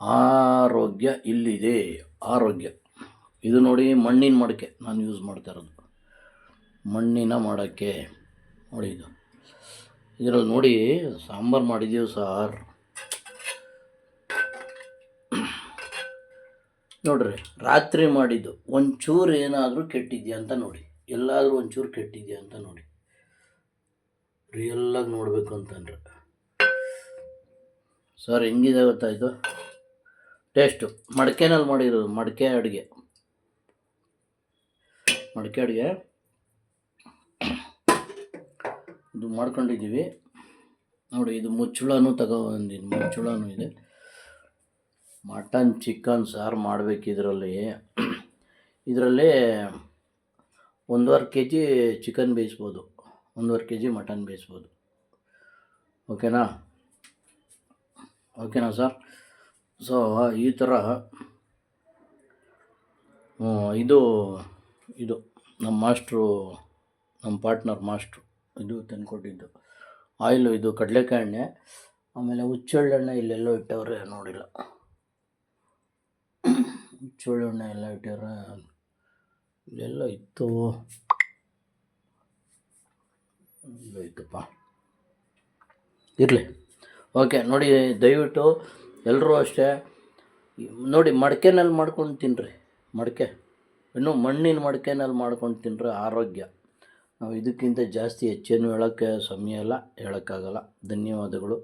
ಆರೋಗ್ಯ ಇಲ್ಲಿದೆ. ಆರೋಗ್ಯ ಇದು ನೋಡಿ, ಮಣ್ಣಿನ ಮಡಕೆ ನಾನು ಯೂಸ್ ಮಾಡ್ತಾ ಇರೋದು. ಮಣ್ಣಿನ ಮಡಕೆ ನೋಡಿ, ಇದರಲ್ಲಿ ನೋಡಿ ಸಾಂಬಾರು ಮಾಡಿದ್ದೀವಿ ಸಾರ್. ನೋಡ್ರಿ, ರಾತ್ರಿ ಮಾಡಿದ್ದು. ಒಂಚೂರು ಏನಾದರೂ ಕೆಟ್ಟಿದೆಯಾ ಅಂತ ನೋಡಿ, ಎಲ್ಲಾದರೂ ಒಂಚೂರು ಕೆಟ್ಟಿದೆಯಾ ಅಂತ ನೋಡಿ. ರಿಯಲ್ಲಾಗಿ ನೋಡಬೇಕು ಅಂತಂದ್ರೆ ಸರ್ ಹೆಂಗಿದೆ ಗೊತ್ತಾಯಿತು ಟೇಸ್ಟು. ಮಡಕೆನಲ್ಲಿ ಮಾಡಿರೋದು, ಮಡಕೆ ಅಡುಗೆ ಇದು ಮಾಡ್ಕೊಂಡಿದ್ದೀವಿ ನೋಡಿ. ಇದು ಮುಚ್ಚಳನೂ ತಗೊಬಂದಿದ್ದು, ಮುಚ್ಚಳನೂ ಇದೆ. ಮಟನ್ ಚಿಕನ್ ಸಾರು ಮಾಡಬೇಕು. ಇದರಲ್ಲಿ 1.5 kg ಚಿಕನ್ ಬೇಯಿಸ್ಬೋದು, 1.5 kg ಮಟನ್ ಬೇಯಿಸ್ಬೋದು. ಓಕೆನಾ ಸರ್? ಸೊ ಈ ಥರ ಇದು ನಮ್ಮ ಮಾಸ್ಟ್ರು, ನಮ್ಮ ಪಾರ್ಟ್ನರ್ ಮಾಸ್ಟ್ರು ಇದು ತಂದುಕೊಟ್ಟಿದ್ದು. ಆಯಿಲು ಇದು ಕಡಲೆಕಾಯಿ ಎಣ್ಣೆ, ಆಮೇಲೆ ಹುಚ್ಚೆಳ್ಳೆಣ್ಣೆ ಇಲ್ಲೆಲ್ಲೋ ಇಟ್ಟವ್ರೆ, ನೋಡಿಲ್ಲ. ಹುಚ್ಚೆಳ್ಳೆಣ್ಣೆ ಎಲ್ಲ ಇಟ್ಟವ್ರೆ, ಇಲ್ಲೆಲ್ಲ ಇತ್ತು, ಇಲ್ಲೈತಪ್ಪ, ಇರಲಿ. ಓಕೆ ನೋಡಿ, ದಯವಿಟ್ಟು ಎಲ್ಲರೂ ಅಷ್ಟೇ ನೋಡಿ, ಮಡಕೆನಲ್ಲಿ ಮಾಡ್ಕೊಂಡು ತಿನ್ನಿರಿ. ಇನ್ನೂ ಮಣ್ಣಿನ ಮಡಕೆನಲ್ಲಿ ಮಾಡ್ಕೊಂಡು ತಿನ್ನಿರಿ. ಆರೋಗ್ಯ. ನಾವು ಇದಕ್ಕಿಂತ ಜಾಸ್ತಿ ಹೆಚ್ಚೇನು ಹೇಳೋಕ್ಕೆ ಸಮಯ ಇಲ್ಲ, ಹೇಳೋಕ್ಕಾಗಲ್ಲ. ಧನ್ಯವಾದಗಳು.